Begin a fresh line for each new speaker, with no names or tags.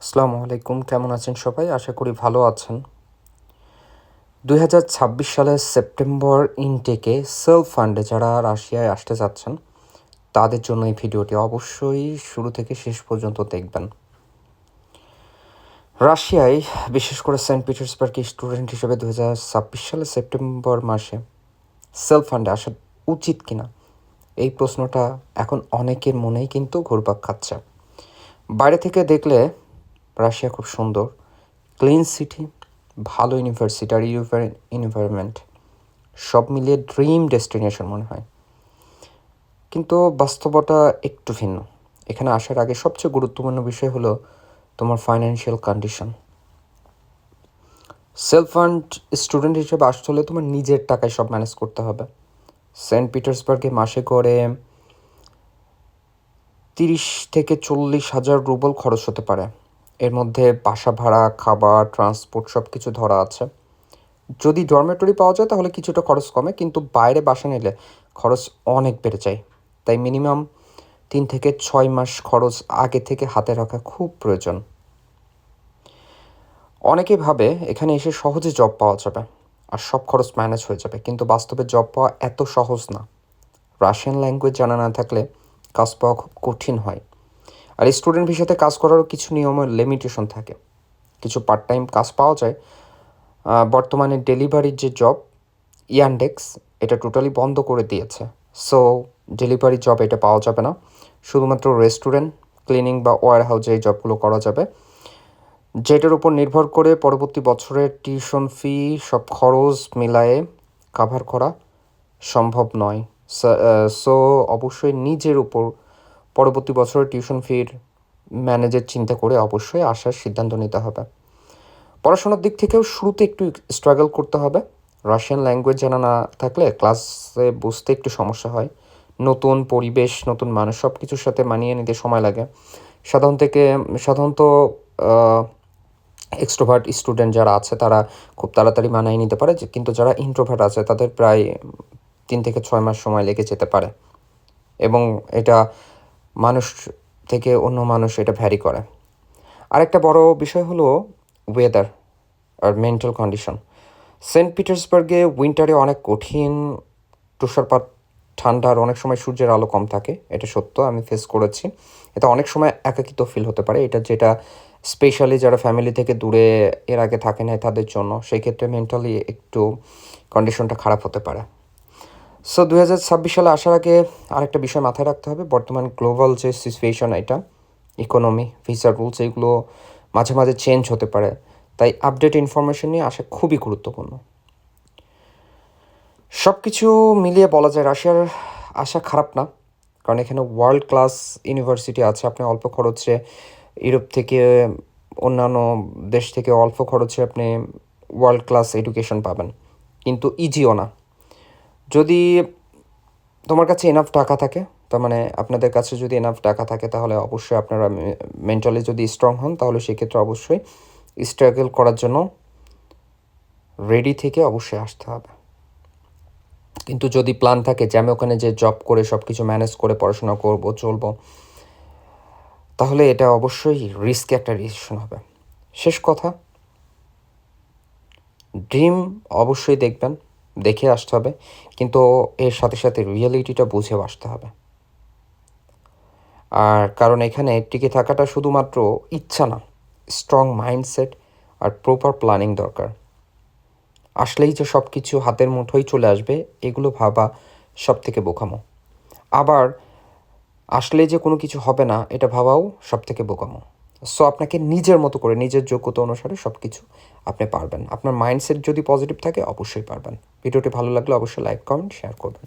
আসসালামু আলাইকুম, কেমন আছেন সবাই? আশা করি ভালো আছেন। 2026 সালের সেপ্টেম্বর ইনটেকে সেলফ ফান্ডে যারা রাশিয়ায় আসতে চাচ্ছেন তাদের জন্য এই ভিডিওটি অবশ্যই শুরু থেকে শেষ পর্যন্ত দেখবেন। রাশিয়ায় বিশেষ করে সেন্ট পিটার্সবার্গে স্টুডেন্ট হিসেবে 2026 সালের সেপ্টেম্বর মাসে সেলফ ফান্ডে আসা উচিত কিনা এই প্রশ্নটা এখন অনেকের মনেই কিন্তু ঘুরপাক খাচ্ছে। বাইরে থেকে দেখলে রাশিয়া খুব সুন্দর, ক্লিন সিটি, ভালো ইউনিভার্সিটি আর এনভায়রনমেন্ট সব মিলিয়ে ড্রিম ডেস্টিনেশন মনে হয়। কিন্তু বাস্তবতা একটু ভিন্ন। এখানে আসার আগে সবচেয়ে গুরুত্বপূর্ণ বিষয় হলো তোমার financial condition. Self fund student হিসেবে আসতে হলে তোমার নিজের টাকায় সব ম্যানেজ করতে হবে। সেন্ট পিটার্সবার্গে মাসে গড়ে 30,000 থেকে 40,000 রুবল খরচ হতে পারে। এর মধ্যে বাসা ভাড়া, খাবার, ট্রান্সপোর্ট সব কিছু ধরা আছে। যদি ডরমেটরি পাওয়া যায় তাহলে কিছুটা খরচ কমে, কিন্তু বাইরে বাসা নিলে খরচ অনেক বেড়ে যায়। তাই মিনিমাম 3 থেকে 6 মাস খরচ আগে থেকে হাতে রাখা খুব প্রয়োজন। অনেকে ভাবে এখানে এসে সহজে জব পাওয়া যাবে আর সব খরচ ম্যানেজ হয়ে যাবে, কিন্তু বাস্তবে জব পাওয়া এত সহজ না। রাশিয়ান ল্যাঙ্গুয়েজ জানা না থাকলে কাজ পাওয়া খুব কঠিন হয়। আর স্টুডেন্ট ভিসাতে কাজ করারও কিছু নিয়মের লিমিটেশন থাকে। কিছু পার্ট টাইম কাজ পাওয়া যায়। বর্তমানে ডেলিভারির যে জব ইয়ানডেক্স এটা টোটালি বন্ধ করে দিয়েছে। সো ডেলিভারি জব এটা পাওয়া যাবে না। শুধুমাত্র রেস্টুরেন্ট, ক্লিনিং বা ওয়্যার হাউসে এই জবগুলো করা যাবে, যেটার উপর নির্ভর করে পরবর্তী বছরের টিউশন ফি সব খরচ মিলায়ে কাভার করা সম্ভব নয়। সো অবশ্যই নিজের উপর পরবর্তী বছরের টিউশন ফির ম্যানেজের চিন্তা করে অবশ্যই আসার সিদ্ধান্ত নিতে হবে। পড়াশোনার দিক থেকেও শুরুতে একটু স্ট্রাগল করতে হবে। রাশিয়ান ল্যাঙ্গুয়েজ জানা না থাকলে ক্লাসে বুঝতে একটু সমস্যা হয়। নতুন পরিবেশ, নতুন মানুষ সব কিছুর সাথে মানিয়ে নিতে সময় লাগে। সাধারণত এক্সট্রোভার্ট স্টুডেন্ট যারা আছে তারা খুব তাড়াতাড়ি মানিয়ে নিতে পারে, কিন্তু যারা ইন্ট্রোভার্ট আছে তাদের প্রায় 3 থেকে 6 মাস সময় লেগে যেতে পারে। এবং এটা মানুষ থেকে অন্য মানুষ এটা ভ্যারি করে। আরেকটা বড় বিষয় হলো ওয়েদার আর মেন্টাল কন্ডিশন। সেন্ট পিটার্সবার্গে উইন্টারে অনেক কঠিন তুষারপাত, ঠান্ডা আর অনেক সময় সূর্যের আলো কম থাকে। এটা সত্য, আমি ফেস করেছি। এটা অনেক সময় একাকিত্ব ফিল হতে পারে, যেটা স্পেশালি যারা ফ্যামিলি থেকে দূরে এর আগে থাকে না তাদের জন্য, সেই ক্ষেত্রে মেন্টালি একটু কন্ডিশনটা খারাপ হতে পারে। সো 2026 সালে আসার আগে আরেকটা বিষয় মাথায় রাখতে হবে, বর্তমান গ্লোবাল যে সিচুয়েশন, এটা ইকোনমি, ভিসা রুলস এগুলো মাঝে মাঝে চেঞ্জ হতে পারে। তাই আপডেট ইনফরমেশন নিয়ে আসা খুবই গুরুত্বপূর্ণ। সব কিছু মিলিয়ে বলা যায় রাশিয়ার আসা খারাপ না, কারণ এখানে ওয়ার্ল্ড ক্লাস ইউনিভার্সিটি আছে। আপনি অল্প খরচে ইউরোপ থেকে, অন্যান্য দেশ থেকে অল্প খরচে আপনি ওয়ার্ল্ড ক্লাস এডুকেশন পাবেন, কিন্তু ইজিও না। যদি তোমার কাছে এনাফ টাকা থাকে, তার মানে আপনাদের কাছে যদি এনাফ টাকা থাকে, তাহলে অবশ্যই আপনারা মেন্টালি যদি স্ট্রং হন তাহলে সেক্ষেত্রে অবশ্যই স্ট্রাগল করার জন্য রেডি থেকে অবশ্যই আসতে হবে। কিন্তু যদি প্ল্যান থাকে যে আমি ওখানে যে জব করে সব কিছু ম্যানেজ করে পড়াশোনা করব, চলবো, তাহলে এটা অবশ্যই রিস্কি একটা ডিসিশন হবে। শেষ কথা, ড্রিম অবশ্যই দেখবেন, দেখে আসতে হবে, কিন্তু এর সাথে সাথে রিয়েলিটিটা বুঝেও আসতে হবে। আর কারণ এখানে টিকে থাকাটা শুধুমাত্র ইচ্ছা না, স্ট্রং মাইন্ডসেট আর প্রপার প্ল্যানিং দরকার। আসলেই যে সব কিছু হাতের মুঠোয় চলে আসবে এগুলো ভাবা সব থেকে বোকামো। আবার আসলে যে কোনো কিছু হবে না এটা ভাবাও সব থেকে বোকামো। সো আপনাকে নিজের মতো করে, নিজের যোগ্যতা অনুসারে সব কিছু আপনি পারবেন। আপনার মাইন্ডসেট যদি পজিটিভ থাকে অবশ্যই পারবেন। ভিডিওটি ভালো লাগলে অবশ্যই লাইক, কমেন্ট, শেয়ার করবেন।